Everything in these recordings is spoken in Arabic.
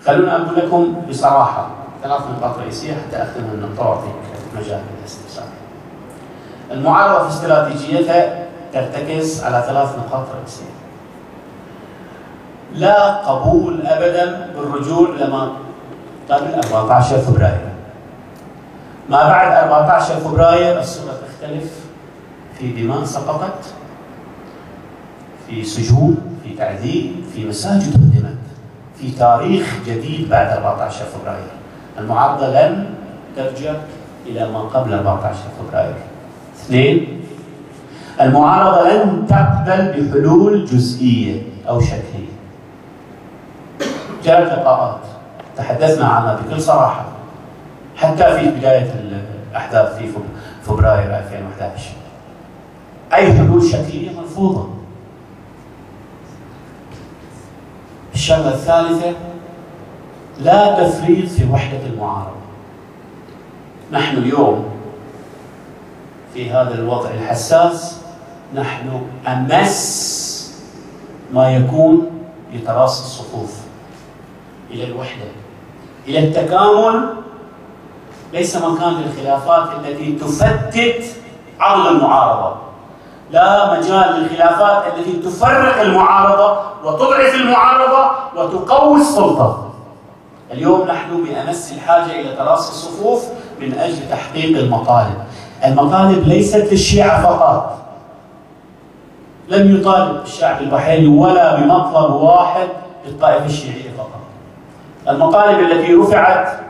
خلونا أقول لكم بصراحة 3 نقاط رئيسية حتى أختم النقطة وأعطيك مجال للاستفسار. المعارضة في استراتيجيتها ترتكز على 3 نقاط رئيسية. لا قبول أبدا بالرجوع لما قبل 14 فبراير. ما بعد 14 فبراير الصورة تختلف، في دماء سقطت، في سجون، في تعذيب، في مساجد هدمت، في تاريخ جديد بعد 14 فبراير. المعارضة لن ترجع إلى ما قبل 14 فبراير. 2، المعارضة لن تقبل بحلول جزئية أو شكلية. جرت لقاءات تحدثنا عنها بكل صراحة حتى في بداية الأحداث في فبراير 2011. أي حلول شكلية مرفوضة. الشغلة الثالثة، لا تفريط في وحدة المعارضة. نحن اليوم في هذا الوضع الحساس نحن أمس ما يكون لتراص الصفوف إلى الوحدة، إلى التكامل. ليس مكان للخلافات التي تفتت عرض المعارضة، لا مجال للخلافات التي تفرق المعارضة وتضعف المعارضة وتقوي السلطة. اليوم نحن بأمس الحاجة إلى تراص الصفوف من أجل تحقيق المطالب. المطالب ليست للشيعة فقط. لم يطالب الشعب البحريني ولا بمطلب واحد للطائفة الشيعية فقط. المطالب التي رفعت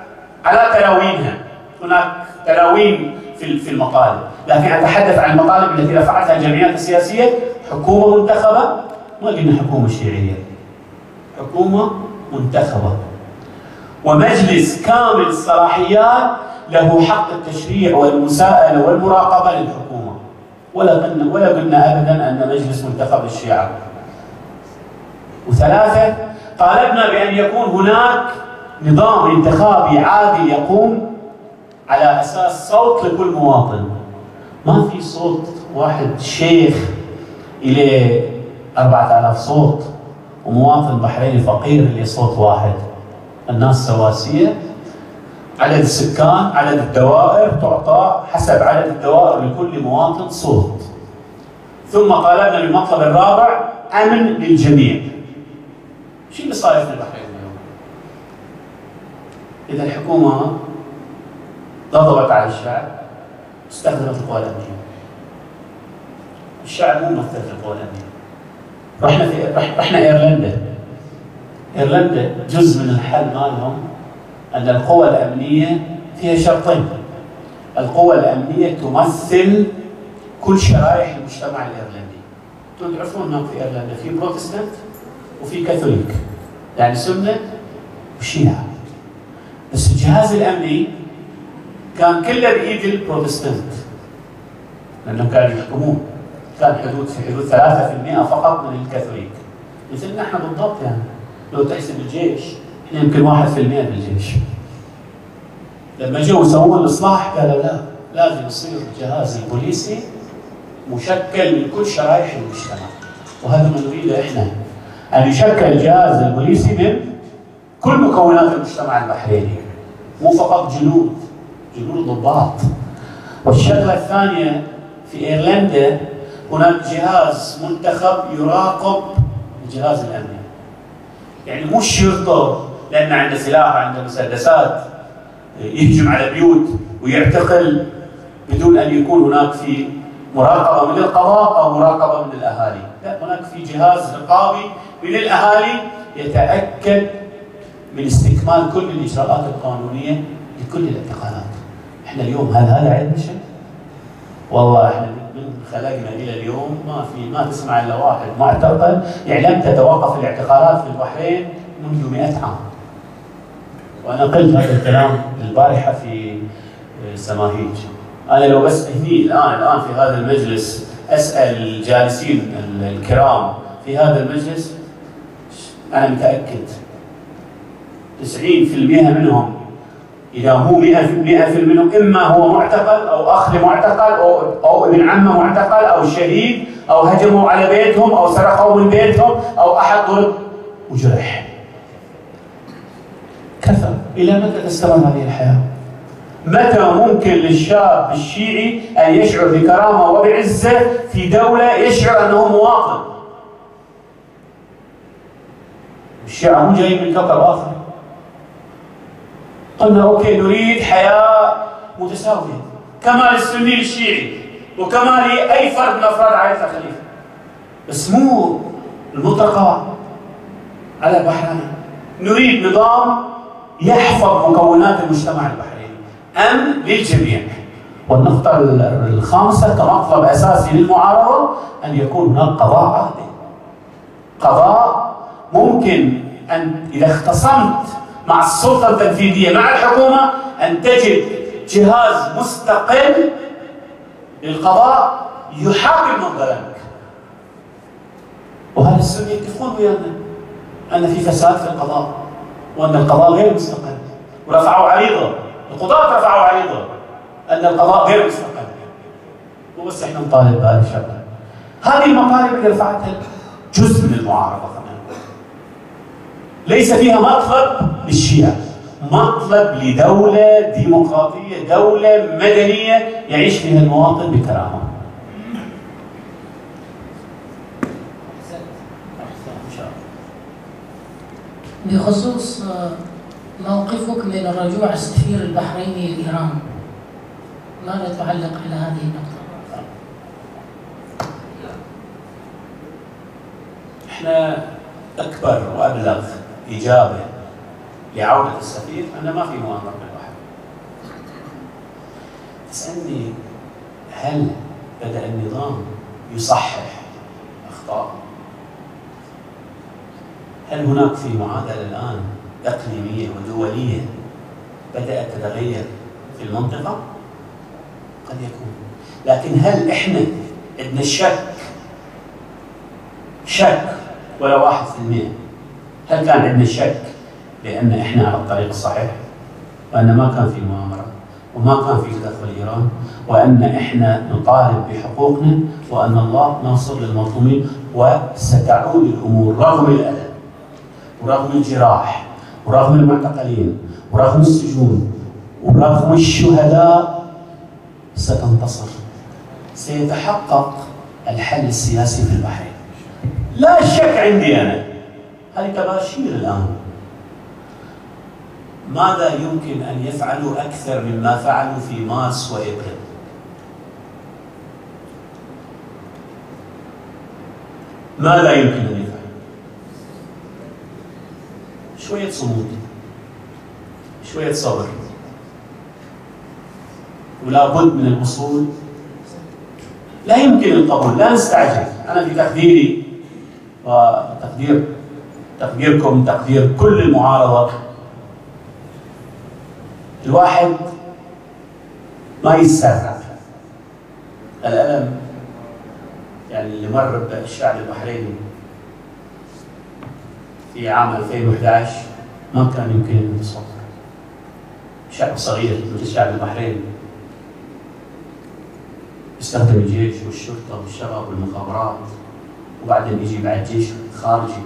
على تلاوينها، هناك تلاوين في المطالب، لكن أتحدث عن المطالب التي رفعتها الجمعيات السياسية. حكومة منتخبة، ما قلنا حكومة شيعية، حكومة منتخبة، ومجلس كامل الصلاحيات له حق التشريع والمساءلة والمراقبة للحكومة. ولا قلنا أبدا أن مجلس منتخب للشيعة. و3، طالبنا بأن يكون هناك نظام انتخابي عادل يقوم على أساس صوت لكل مواطن. ما في صوت واحد شيخ إلى 4000 صوت، ومواطن بحريني فقير اللي صوت واحد. الناس سواسية، عدد السكان، عدد الدوائر تعطى حسب عدد الدوائر لكل مواطن صوت. ثم طالبنا بالمطلب الرابع أمن للجميع. شو اللي صاير في البحرين اليوم؟ إذا الحكومة ضغطت على الشعب استخدمت القوى الأمنية. الشعب مو ممثل في القوى الأمنية. رحنا إيرلندا. إيرلندا جزء من الحل مالهم أن القوى الأمنية فيها شرطين. القوى الأمنية تمثل كل شرائح المجتمع الإيرلندي. أنتم تعرفون هناك في إيرلندا في بروتستانت وفي كاثوليك، يعني سنة وشيعة. بس الجهاز الأمني كان كله بإيد البروتستانت لأنهم كانوا يحكمون. كان في حدود 3% فقط من الكاثوليك. مثلنا احنا بالضبط. يعني لو تحسب الجيش احنا يمكن 1% بالجيش. لما جو يسوون الاصلاح قالوا لا، لازم يصير الجهاز البوليسي مشكل من كل شرائح المجتمع. وهذا ما نريده احنا، ان يشكل الجهاز البوليسي من كل مكونات المجتمع البحريني، مو فقط جنود ضباط. والشغله الثانيه في ايرلندا هناك جهاز منتخب يراقب الجهاز الامني. يعني مو الشرطه لان عنده سلاح وعنده مسدسات يهجم على بيوت ويعتقل بدون ان يكون هناك في مراقبه من القضاء او مراقبه من الاهالي. لا، هناك في جهاز رقابي من الاهالي يتاكد من استكمال كل الاجراءات القانونيه لكل الاعتقالات. احنا اليوم هل هذا عندنا شيء؟ والله احنا من خلقنا الى اليوم ما تسمع الا واحد معتقل. يعني لم تتوقف الاعتقالات في البحرين منذ 100 عام. وانا قلت هذا الكلام البارحه في سماهيج. انا لو بس هني الان في هذا المجلس اسال الجالسين الكرام في هذا المجلس، انا متاكد 90% منهم إذا هو 100% منهم إما هو معتقل أو أخ معتقل أو ابن عمه معتقل أو شهيد أو هجموا على بيتهم أو سرقوا من بيتهم أو أحد ضرب وجرح. كفى. إلى متى تستمر هذه الحياة؟ متى ممكن للشاب الشيعي أن يشعر بكرامة وبعزة في دولة يشعر أنه مواطن؟ الشيعة مو جايين من كوكب آخر. قلنا أوكي نريد حياة متساوية، كمال السني للشيعي وكمال أي فرد من أفراد عائلة الخليفة، بس مو المطلقة على البحرين. نريد نظام يحفظ مكونات المجتمع البحريني، أمن للجميع. والنقطة الخامسة كمطلب أساسي للمعارضة أن يكون هناك قضاء عادل. قضاء ممكن أن إذا اختصمت مع السلطة التنفيذية مع الحكومة أن تجد جهاز مستقل للقضاء يحاكم من ظلمك. وهذا السنة يتفقون ويانا أن في فساد في القضاء وأن القضاء غير مستقل، ورفعوا عريضة، القضاة رفعوا عريضة أن القضاء غير مستقل. وبس احنا نطالب بهذه الشغلة. هذه المطالب اللي رفعتها جزء من المعارضة كمان. ليس فيها مطلب للشيعة، مطلب لدولة ديمقراطية، دولة مدنية يعيش فيها المواطن بكرامة. بخصوص موقفك من الرجوع السفير البحريني لإيران، ماذا تعلق على هذه النقطة؟ احنا أكبر وأبلغ إجابة لعودة السفير أن ما في مؤامرة بالبحر. تسألني هل بدأ النظام يصحح أخطاء؟ هل هناك في معادلة الآن إقليمية ودولية بدأت تتغير في المنطقة؟ قد يكون، لكن هل إحنا عندنا شك ولا 1%؟ هل كان عندنا شك بأن إحنا على الطريق الصحيح؟ وأن ما كان في مؤامرة وما كان في تدخل إيران، وأن إحنا نطالب بحقوقنا، وأن الله ناصر للمظلومين، وستعود الأمور رغم الألم ورغم الجراح ورغم المعتقلين ورغم السجون ورغم الشهداء ستنتصر. سيتحقق الحل السياسي في البحرين، لا شك عندي أنا. هذه تباشير الآن. ماذا يمكن أن يفعلوا أكثر مما فعلوا في مارس وإبريل؟ ماذا يمكن أن يفعلوا؟ شوية صمود، شوية صبر، ولا بد من الوصول. لا يمكن القبول، لا نستعجل. أنا في تقديري تقديركم، تقدير كل المعارضة، الواحد ما يتسرع. الألم يعني اللي مر بالشعب البحريني في عام 2011 ما كان يمكن أن يتصور. شعب صغير مثل الشعب البحريني يستخدم الجيش والشرطة والشباب والمخابرات، وبعدين يجي بعد جيش خارجي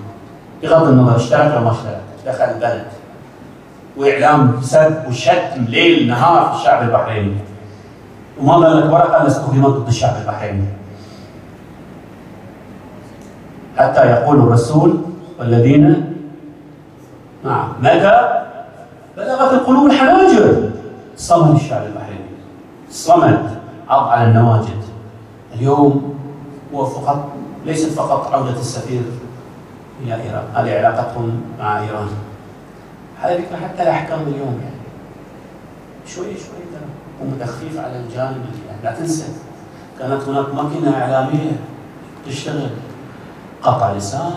بغض النظر اشترك او ما اشترك، دخل البلد، واعلام سب وشتم ليل نهار في الشعب البحريني، وما ظلت ورقه الا استخدمت ضد الشعب البحريني، حتى يقول الرسول والذين متى بلغت القلوب الحناجر. صمد الشعب البحريني، صمد، عض على النواجذ. اليوم هو فقط، ليست فقط عودة السفير إلى إيران، هذه علاقتهم مع إيران. على فكرة حتى الأحكام اليوم يعني شوي ترى ومتخفيف على الجانب. لا تنسى كانت هناك ماكينة إعلامية تشتغل، قطع لسان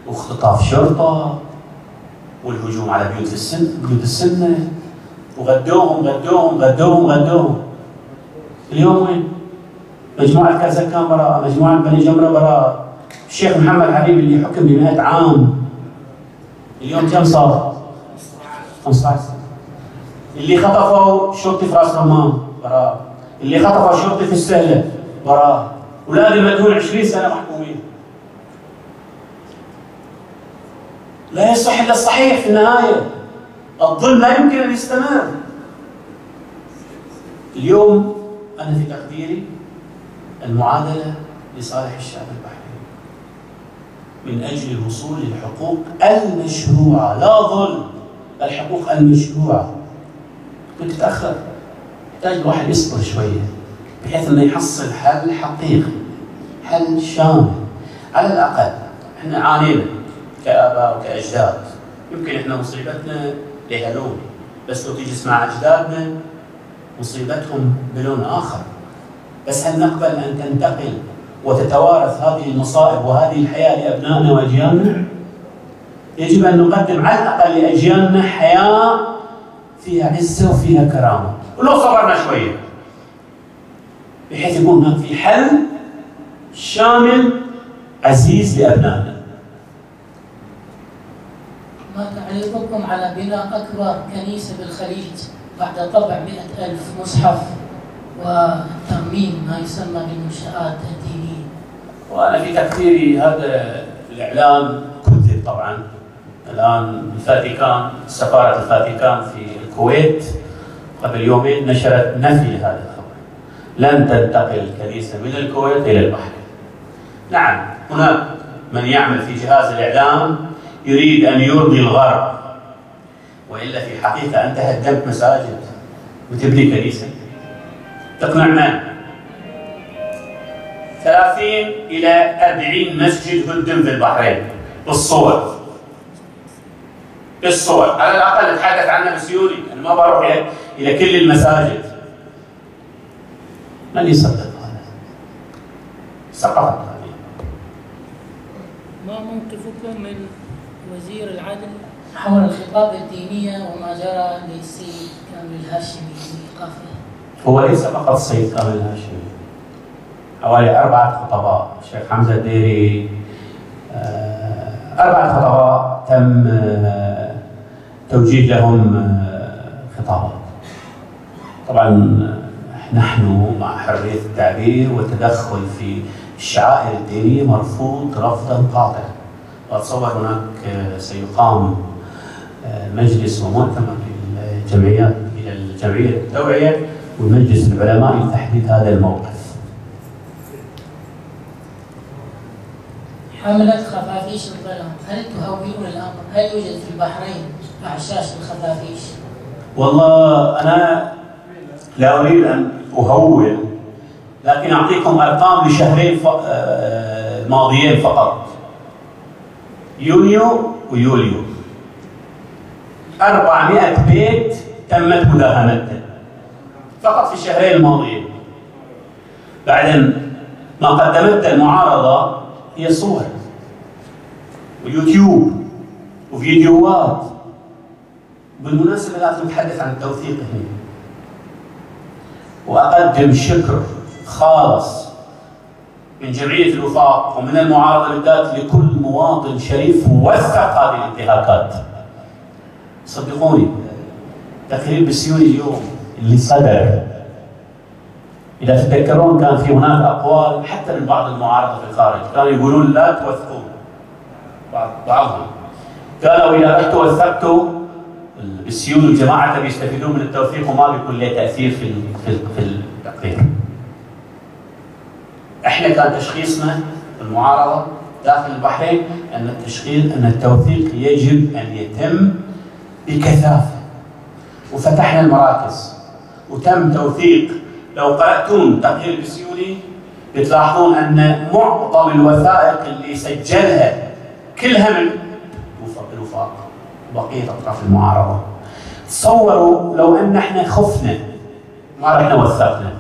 واختطاف شرطة والهجوم على بيوت السنة، وغدوهم. اليوم وين؟ مجموعة كازاكان براءة، مجموعة بني جمرة براءة، الشيخ محمد حبيب اللي حكم ب100 عام اليوم كم صار؟ 15 سنة. اللي خطفوا شرطي في راس رمان براءة، اللي خطفوا شرطي في السهلة براءة، أولاد المدهون 20 سنة محكومين. لا يصح إلا الصحيح في النهاية. الظلم لا يمكن أن يستمر. اليوم أنا في تقديري المعادلة لصالح الشعب البحريني من أجل الوصول للحقوق المشروعة، لا ظلم، الحقوق المشروعة. بتتأخر، يحتاج الواحد يصبر شوية بحيث أنه يحصل حل حقيقي، حل شامل. على الأقل احنا عانينا كآباء وكأجداد، يمكن احنا مصيبتنا لها لون، بس لو تيجي تسمع أجدادنا مصيبتهم بلون آخر. بس هل نقبل أن تنتقل وتتوارث هذه المصائب وهذه الحياة لأبنائنا وأجيالنا؟ يجب أن نقدم على الأقل لأجيالنا حياة فيها عزة وفيها كرامة، ولو صبرنا شوية بحيث يكون هناك في حل شامل عزيز لأبنائنا. ما تعليقكم على بناء أكبر كنيسة بالخليج بعد طبع 100,000 مصحف وترميم ما يسمى بالمنشآت الدينية؟ وأنا في تقديري هذا الإعلان كذب طبعا. الآن الفاتيكان، سفارة الفاتيكان في الكويت قبل يومين نشرت نفي هذا الخبر، لن تنتقل الكنيسة من الكويت إلى البحرين. نعم، هناك من يعمل في جهاز الإعلام يريد أن يرضي الغرب، وإلا في الحقيقة أنت هدمت مساجد وتبني كنيسة، تقنع من؟ 30 إلى 40 مسجد هدم في البحرين بالصور، على الأقل أتحدث عنها بسيولي، أنا ما بروح إلى كل المساجد. من يصدق هذا؟ سقطت هذه. ما موقفكم من وزير العدل حول الخطاب الدينية وما جرى للسيد كامل الهاشمي في إيقافه؟ هو ليس فقط السيد كامل الهاشمي، حوالي 4 خطباء، الشيخ حمزة الديري، 4 خطباء تم توجيه لهم خطابات. طبعا نحن مع حرية التعبير والتدخل في الشعائر الدينية مرفوض رفضا قاطعا. وأتصور هناك سيقام مجلس ومؤتمر للجمعيات إلى الجمعية التوعية ومجلس العلماء لتحديد هذا الموقف. حملة خفافيش الظلام، هل تهولون الأمر؟ هل يوجد في البحرين أعشاش الخفافيش؟ والله أنا لا أريد أن أهول، لكن أعطيكم أرقام لشهرين ماضيين فقط، يونيو ويوليو. 400 بيت تمت مداهمته فقط في الشهرين الماضيين. بعدين ما قدمته المعارضة هي صور ويوتيوب وفيديوهات. بالمناسبة لازم نتحدث عن التوثيق هنا، وأقدم شكر خالص من جمعية الوفاق ومن المعارضة بالذات لكل مواطن شريف وثق هذه الانتهاكات. صدقوني تقرير بسيوني اليوم اللي صدر، إذا تتذكرون كان في هناك أقوال حتى من بعض المعارضة في الخارج كانوا يقولون لا توثقون، بعضهم قالوا إذا رحتوا وثقتوا السيول والجماعة بيستفيدون من التوثيق وما بيكون له تأثير في التقرير. احنا كان تشخيصنا المعارضة داخل البحرين أن التوثيق يجب أن يتم بكثافة، وفتحنا المراكز وتم توثيق. لو قرأتون تقرير بسيولي بتلاحظون أن معظم الوثائق اللي سجلها كلها من الوفاق وبقية أطراف المعارضة. تصوروا لو أن احنا خفنا ما رحنا وثقنا،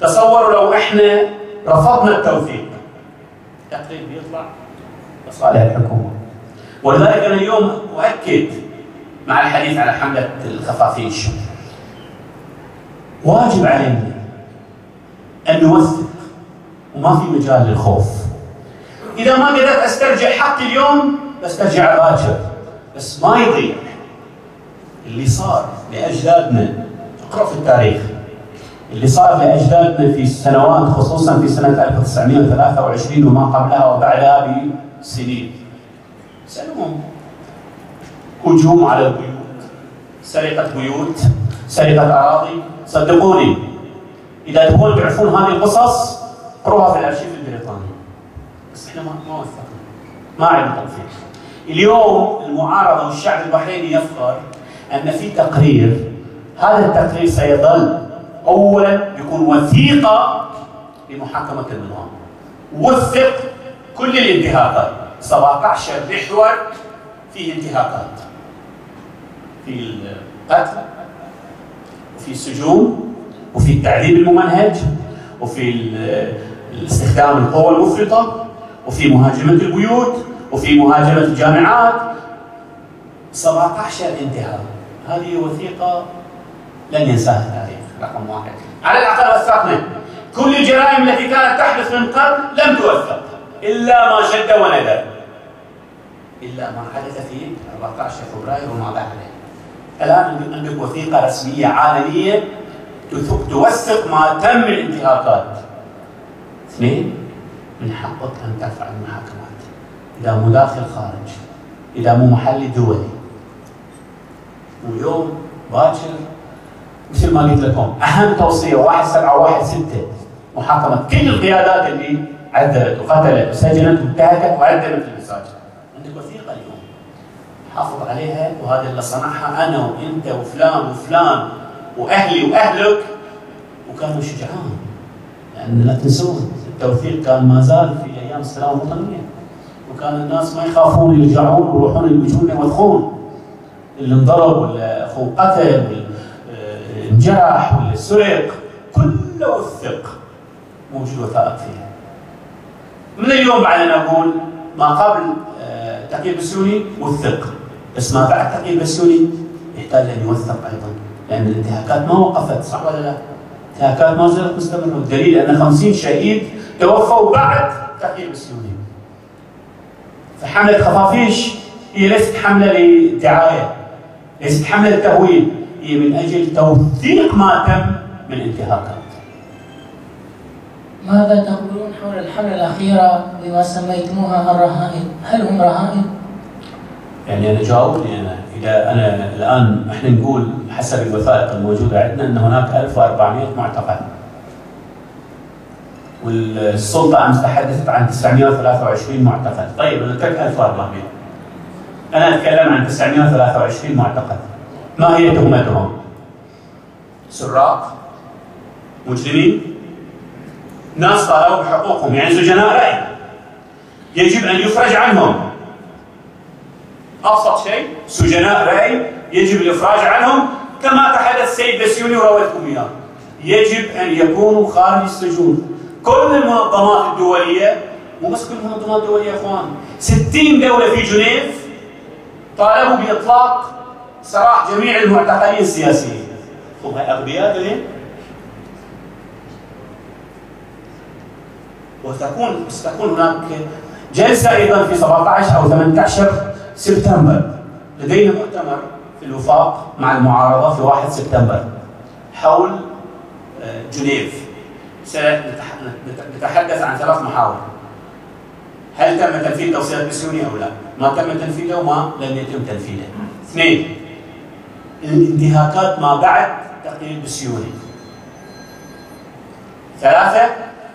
تصوروا لو احنا رفضنا التوثيق، التقرير بيطلع لصالح الحكومة. ولذلك أنا اليوم أؤكد مع الحديث على حملة الخفافيش، واجب علينا أن نوثق وما في مجال للخوف. إذا ما قدرت أسترجع حقي اليوم بسترجع باكر، بس ما يضيع اللي صار لأجدادنا. اقرأ في التاريخ اللي صار لأجدادنا في السنوات، خصوصا في سنة 1923 وما قبلها وبعدها بسنين. سألهم هجوم على البيوت، سرقة بيوت، سرقة أراضي. صدقوني إذا تبغون تعرفون هذه القصص اقروها في الأرشيف البريطاني. بس احنا ما وثقنا، ما عندنا توثيق. اليوم المعارضة والشعب البحريني يفخر أن في تقرير، هذا التقرير سيظل أولا يكون وثيقة لمحاكمة النظام. وثق كل الانتهاكات، 17 محور فيه انتهاكات، في القتل وفي السجون وفي التعذيب الممنهج وفي استخدام القوى المفرطة وفي مهاجمة البيوت وفي مهاجمة الجامعات. 17 انتهاك. هذه وثيقة لن ينساها التاريخ. رقم واحد. على الأقل وثقنا كل الجرائم التي كانت تحدث من قبل لم توثق إلا ما جد وندر، إلا ما حدث في 14 فبراير وما بعده. الآن عندك وثيقة رسمية عالمية توثق ما تم من انتهاكات. اثنين، من حقك أن ترفع المحاكمات إذا مو داخل خارج، إذا مو محلي دولي. واليوم باكر مثل ما قلت لكم أهم توصية 1716 محاكمة كل القيادات اللي عذبت وقتلت وسجنت وانتهكت وعذبت المساجد. عندك وثيقة اليوم حافظ عليها، وهذا اللي صنعها أنا وأنت وفلان وفلان وأهلي وأهلك، وكانوا شجعان. لأن لا تنسون التوثيق كان ما زال في أيام السلام الوطنية، وكان الناس ما يخافون يرجعون ويروحون يجون يوثقون اللي انضرب ولا أخوه قتل ولا انجرح ولا سرق، كله وثق، موجود وثائق فيها. من اليوم بعد نقول ما قبل تقييد البسيوني وثق، بس ما بعد تقييد البسيوني يحتاج أن يوثق أيضا، لأن الانتهاكات ما وقفت، صح ولا لا؟ الانتهاكات ما زالت مستمرة، والدليل أن 50 شهيد توفوا بعد تقييد البسيوني. فحملة خفافيش هي ليست حملة للدعاية، ليست حملة للتهويل، هي من أجل توثيق ما تم من انتهاكات. ماذا تقولون حول الحملة الأخيرة بما سميتموها الرهائن؟ هل هم رهائن؟ يعني أنا جاوبني إذا أنا الآن إحنا نقول حسب الوثائق الموجودة عندنا أن هناك 1400 معتقل. والسلطة أمس تحدثت عن 923 معتقل. طيب أنا أترك 1400. أنا أتكلم عن 923 معتقل. ما هي تهمتهم؟ سراق، مجرمين، ناس طالبوا بحقوقهم، يعني سجناء رأي يجب أن يفرج عنهم. أبسط شيء سجناء رأي يجب الإفراج عنهم، كما تحدث السيد بسيوني وراودكم إياه. يجب أن يكونوا خارج السجون. كل المنظمات الدولية، مو بس كل المنظمات الدولية يا إخوان، 60 دولة في جنيف طالبوا بإطلاق سراح جميع المعتقلين السياسيين. هم أغبياء ليه؟ وستكون هناك جلسة أيضا في 17 أو 18 سبتمبر. لدينا مؤتمر في الوفاق مع المعارضة في 1 سبتمبر حول جنيف. سنتحدث عن 3 محاور. هل تم تنفيذ توصيات بسيوني أو لا؟ ما تم تنفيذه وما لم يتم تنفيذه. 2. الانتهاكات ما بعد تقييد بسيوني. 3.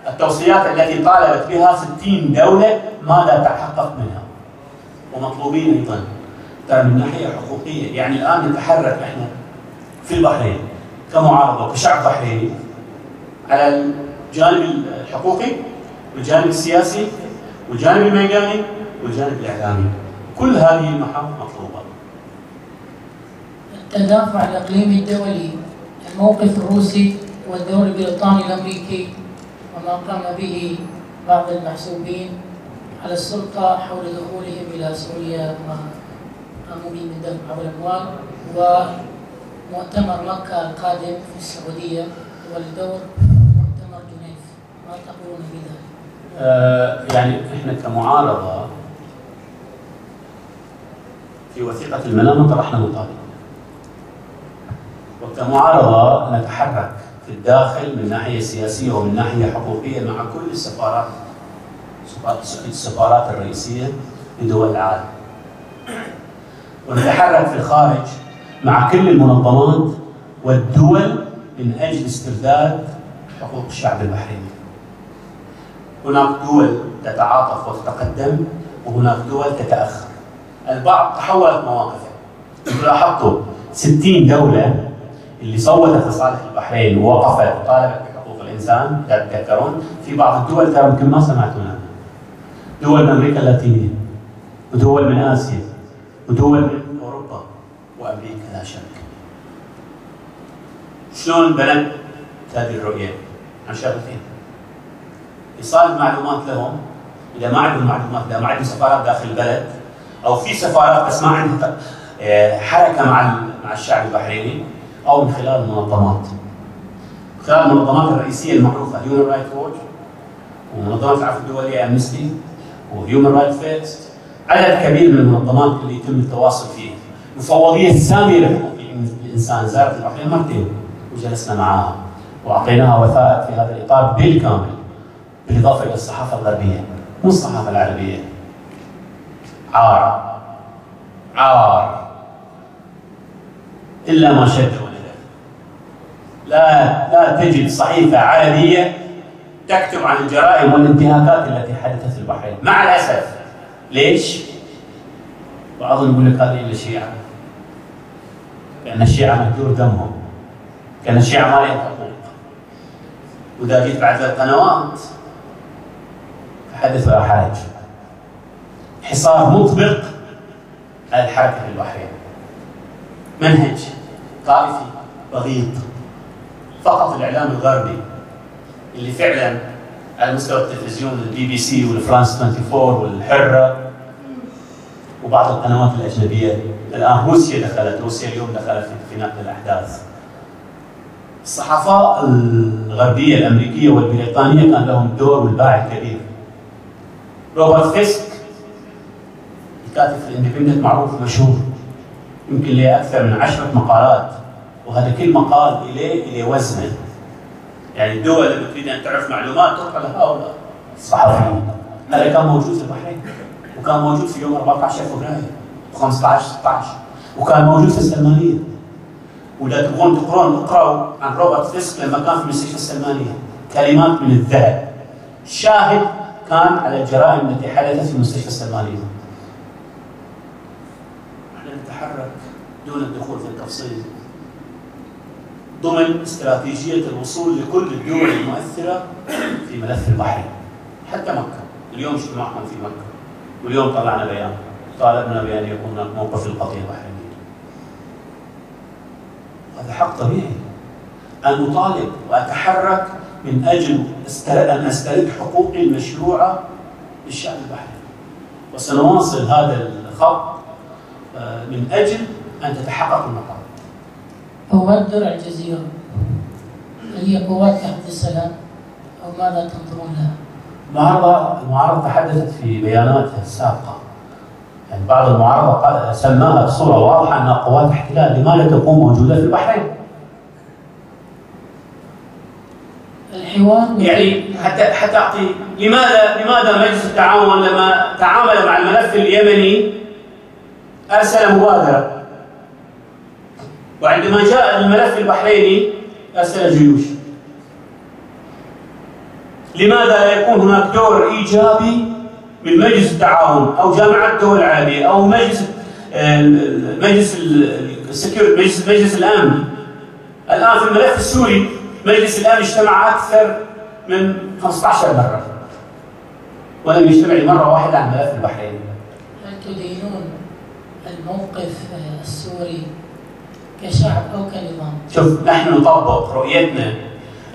التوصيات التي طالبت بها 60 دولة ماذا تحقق منها؟ ومطلوبين أيضا ترى من ناحية حقوقية، يعني الآن نتحرك احنا في البحرين كمعارضة وكشعب بحريني على الجانب الحقوقي والجانب السياسي والجانب الميداني والجانب الإعلامي. كل هذه المحاور مطلوبة. التدافع الإقليمي الدولي، الموقف الروسي والدور البريطاني الأمريكي وما قام به بعض المحسوبين على السلطة حول دخولهم إلى سوريا وما قاموا به من دفع الأموال، ومؤتمر مكة القادم في السعودية والدور مؤتمر جنيف، ما تقولون بذلك؟ يعني احنا كمعارضة في وثيقة المنامة طرحنا مطالبة، وكمعارضة نتحرك في الداخل من ناحية سياسية ومن ناحية حقوقية مع كل السفارات الرئيسية لدول العالم، ونتحرك في الخارج مع كل المنظمات والدول من أجل استرداد حقوق الشعب البحريني. هناك دول تتعاطف وتتقدم وهناك دول تتأخر. البعض تحولت مواقفه. انتم لاحظتوا 60 دولة اللي صوتت لصالح البحرين ووقفت وطالبت بحقوق الإنسان، تتذكرون؟ في بعض الدول ترى يمكن ما سمعتوا عنها. دول من أمريكا اللاتينية ودول من آسيا ودول من أوروبا وأمريكا لا شك. شلون بنت هذه الرؤية؟ عن شغلتين: إيصال المعلومات لهم. إذا ما عندهم معلومات، إذا ما عندهم سفارات داخل البلد أو في سفارات بس ما عندها حركة مع الشعب البحريني، أو من خلال المنظمات. خلال المنظمات الرئيسية المعروفة هيومن رايت ووتش ومنظمة العفو الدولية أمنستي وهيومن رايت فيرست، عدد كبير من المنظمات اللي يتم التواصل فيها. المفوضية السامية لحقوق الإنسان زارت البحرين مرتين وجلسنا معها وأعطيناها وثائق في هذا الإطار بالكامل، بالإضافة إلى الصحافة الغربية مو الصحافة العربية. عار عار إلا ما شد ولده. لا تجد صحيفة عربية تكتب عن الجرائم والانتهاكات التي حدثت في البحرين، مع الأسف. ليش؟ بعضهم يقول لك هذه إلا الشيعة، لأن الشيعة مهدور دمهم، كان الشيعة ما لهم حقوق. وإذا جيت بعد القنوات فحدث ولا حرج. حصار مطبق على الحركة في البحرين، منهج طائفي بغيض. فقط الإعلام الغربي اللي فعلا على مستوى التلفزيون، البي بي سي والفرانس 24 والحرة وبعض القنوات الأجنبية. الآن روسيا اليوم دخلت في نقل الأحداث. الصحافة الغربية الأمريكية والبريطانية كان لهم دور والباع كبير. روبرت فيسك الكاتب في الاندبندنت معروف مشهور، يمكن له أكثر من 10 مقالات، وهذا كل مقال إليه وزنه. يعني الدول اللي تريد أن تعرف معلومات تروح لهؤلاء الصحفيين. هذا كان موجود في البحرين، وكان موجود في يوم 14 فبراير و15 16، وكان موجود في السلمانية. وإذا تبغون اقرأوا عن روبرت فيسك لما كان في مستشفى السلمانية، كلمات من الذهب. شاهد كان على الجرائم التي حدثت في مستشفى السلمانية. نحن نتحرك دون الدخول في التفصيل ضمن استراتيجية الوصول لكل الدول المؤثرة في ملف البحرين، حتى مكة. اليوم اجتماعهم في مكة، واليوم طلعنا بيان طالبنا بأن يكون هناك موقف للقضية البحرينية. هذا حق طبيعي أن أطالب وأتحرك من أجل أن أسترد حقوقي المشروعة للشعب البحريني، وسنواصل هذا الخط من أجل أن تتحقق المطالب. قوات درع الجزيرة هي قوات عهد السلام أو ماذا تنظرون لها؟ المعارضة تحدثت في بياناتها السابقة، يعني بعض المعارضة سماها بصورة واضحة أنها قوات احتلال. لماذا تكون موجودة في البحرين؟ الحوار يعني حتى أعطي لماذا مجلس التعاون لما تعامل مع الملف اليمني أرسل مبادرة، وعندما جاء الملف البحريني أرسل جيوش؟ لماذا لا يكون هناك دور إيجابي من مجلس التعاون أو جامعة الدول العربية أو مجلس الأمن؟ الآن في الملف السوري مجلس الأمن اجتمع أكثر من 15 مرة ولم يجتمع مرة واحدة عن ملف البحرين. هل تدينون الموقف السوري كشعب أو كنظام؟ شوف، نحن نطبق رؤيتنا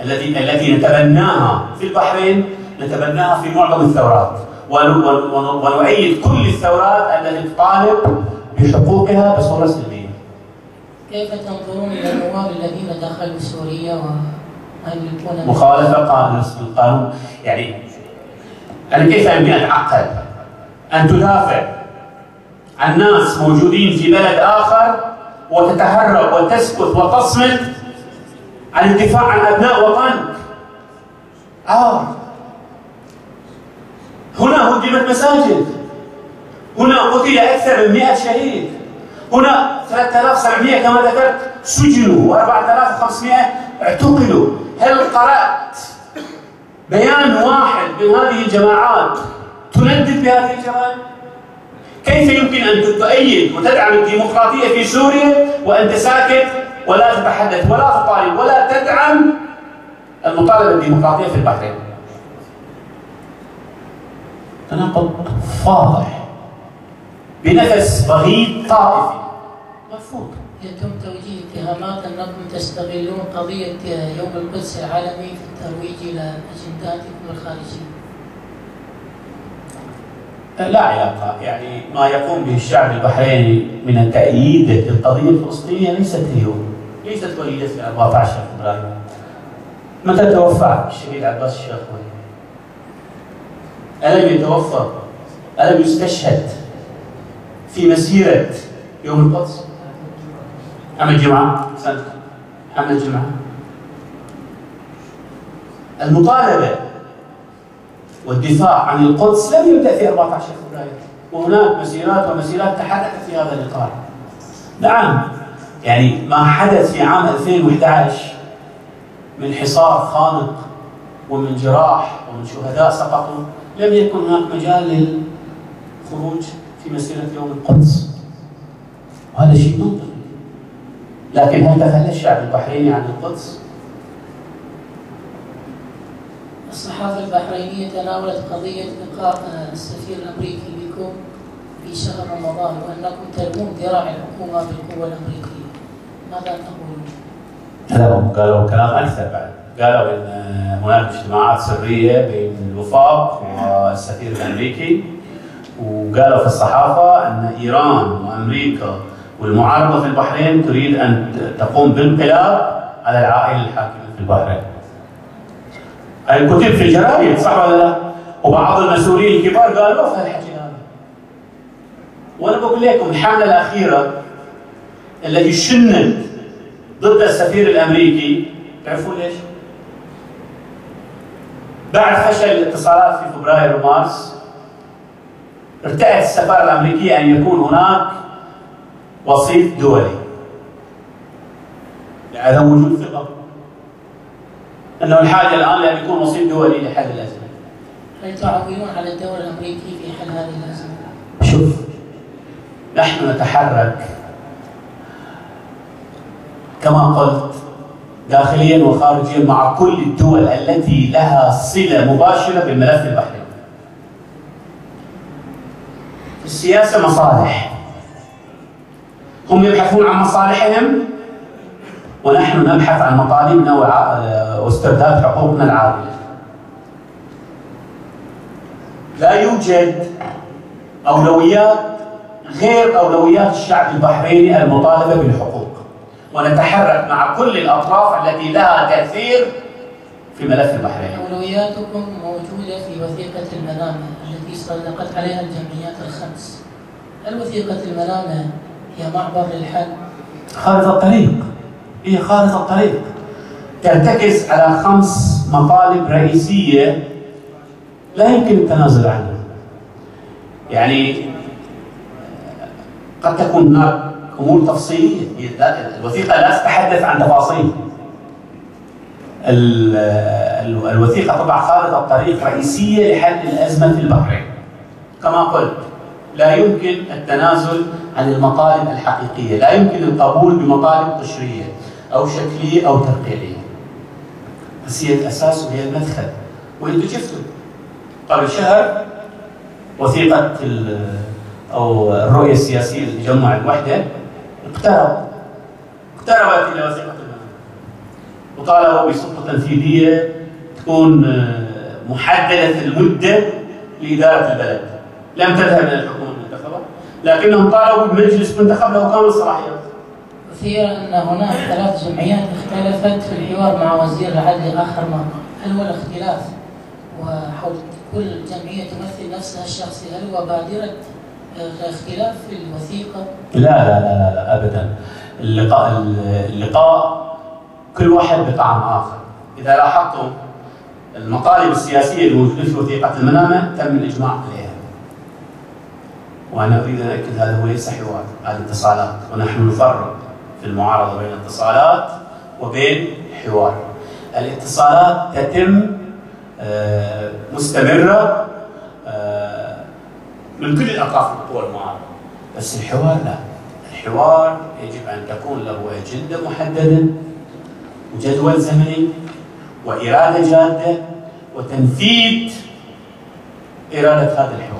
التي نتبناها في البحرين، نتبناها في معظم الثورات، ونؤيد كل الثورات التي تطالب بحقوقها بصورة سلمية. كيف تنظرون إلى النواب الذين دخلوا سوريا ويملكون مخالفة للقانون؟ يعني أنا كيف يمكن أن أتعقل أن تدافع عن ناس موجودين في بلد آخر وتتهرب وتسكت وتصمت عن الدفاع عن أبناء وطنك؟ هنا هدمت مساجد، هنا قتل أكثر من 100 شهيد، هنا 3700 كما ذكرت سجنوا و4500 اعتقلوا. هل قرأت بيان واحد من هذه الجماعات تندد بهذه الجرائم؟ كيف يمكن أن تؤيد وتدعم الديمقراطية في سوريا وأنت ساكت ولا تتحدث ولا تطالب ولا تدعم المطالبة الديمقراطية في البحرين؟ تناقض واضح بنفس بغيض طائفي مرفوض. يتم توجيه اتهامات أنكم تستغلون قضية يوم القدس العالمي في الترويج إلى أجنداتكم الخارجية. لا علاقة، يعني ما يقوم به الشعب البحريني من التأييد للقضية الفلسطينية ليست اليوم، ليست وليدة في 14 فبراير. متى توفى الشهيد عباس الشيخوي؟ ألم يتوفى؟ ألم يستشهد في مسيرة يوم القدس؟ محمد جمعة، سنة محمد جمعة. المطالبة والدفاع عن القدس لم يبدأ في 14 فبراير، وهناك مسيرات ومسيرات تحدثت في هذا الإطار. نعم، يعني ما حدث في عام 2011 من حصار خانق ومن جراح ومن شهداء سقطوا، لم يكن هناك مجال للخروج في مسيرة يوم القدس، وهذا شيء منطقي. لكن هل تخلى الشعب البحريني عن القدس؟ الصحافة البحرينية تناولت قضية لقاء السفير الأمريكي بكم في شهر رمضان وأنكم تلوون ذراع الحكومة بالقوة الأمريكية، ماذا تقولون؟ لا، قالوا كلام أكثر بعد، قالوا إن هناك اجتماعات سرية بين الوفاق والسفير الأمريكي، وقالوا في الصحافة أن إيران وأمريكا والمعارضة في البحرين تريد أن تقوم بانقلاب على العائلة الحاكمة في البحرين. هاي كتب في الجرايد، صح ولا لا؟ وبعض المسؤولين الكبار قالوا في هالحكي هذا. وأنا بقول لكم الحملة الأخيرة التي شنت ضد السفير الأمريكي، تعرفون ليش؟ بعد فشل الاتصالات في فبراير ومارس، ارتأت السفارة الأمريكية أن يكون هناك وسيط دولي لعدم وجود ثقة، أنه الحاجة الآن لأن يكون وسيط دولي لحل الأزمة. هل تعولون على الدور الأمريكي في حل هذه الأزمة؟ شوف، نحن نتحرك كما قلت داخليا وخارجيا مع كل الدول التي لها صلة مباشرة بالملف البحري. السياسة مصالح، هم يبحثون عن مصالحهم ونحن نبحث عن مطالبنا واسترداد حقوقنا العادلة. لا يوجد أولويات غير أولويات الشعب البحريني المطالبة بالحقوق، ونتحرك مع كل الأطراف التي لها تأثير في ملف البحرين. أولوياتكم موجودة في وثيقة المنامة التي صدقت عليها الجمعيات الخمس. هل وثيقة المنامة هي معبر للحل؟ خارطة الطريق، هي خارطة الطريق ترتكز على 5 مطالب رئيسية لا يمكن التنازل عنها. يعني قد تكون هناك أمور تفصيلية، الوثيقة لا تتحدث عن تفاصيل. الوثيقة تضع خارطة طريق رئيسية لحل الأزمة في البحرين. كما قلت، لا يمكن التنازل عن المطالب الحقيقية، لا يمكن القبول بمطالب قشرية أو شكلية أو ترقيعية. بس هي الأساس وهي المدخل. وأنتم شفتوا قبل شهر وثيقة أو الرؤية السياسية لتجمع الوحدة اقتربت إلى وثيقة المنامة، وطالبوا بسلطة تنفيذية تكون محددة المدة لإدارة البلد. لم تذهب إلى الحكومة المنتخبة، لكنهم طالبوا بمجلس منتخب له كامل الصلاحيات. أثير أن هناك 3 جمعيات اختلفت في الحوار مع وزير العدل آخر مرة، هل هو الاختلاف وحول كل جمعية تمثل نفسها الشخصي هل هو بادرة اختلاف في الوثيقة؟ لا لا لا لا أبدا. اللقاء كل واحد بطعم آخر. إذا لاحظتم المطالب السياسية الموجودة في وثيقة المنامة تم الإجماع عليها. وأنا أريد أن أكد هذا هو ليس حوار، هذه اتصالات، ونحن نفرق في المعارضة بين اتصالات وبين حوار. الاتصالات تتم مستمرة من كل الأطراف القوى المعارضة، بس الحوار لا. الحوار يجب أن تكون له أجندة محددة وجدول زمني وإرادة جادة وتنفيذ إرادة هذا الحوار.